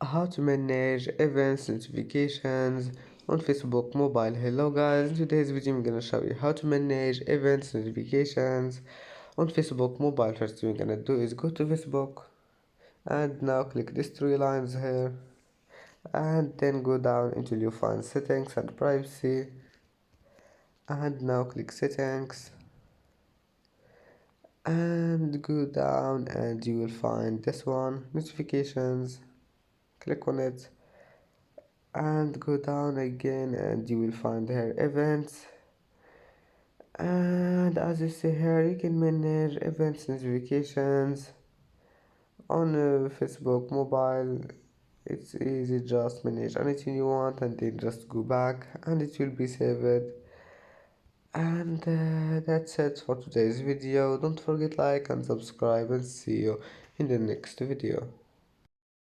How to manage events notifications on Facebook mobile. Hello guys, in today's video I'm gonna show you how to manage events notifications on Facebook mobile. First thing you're gonna do is go to Facebook and now click these three lines here and then go down until you find settings and privacy, and now click settings and go down and you will find this one, notifications. Click on it and go down again and you will find here events, and as you see here you can manage events notifications on Facebook mobile. It's easy, just manage anything you want and then just go back and it will be saved. And that's it for today's video. Don't forget like and subscribe, and see you in the next video.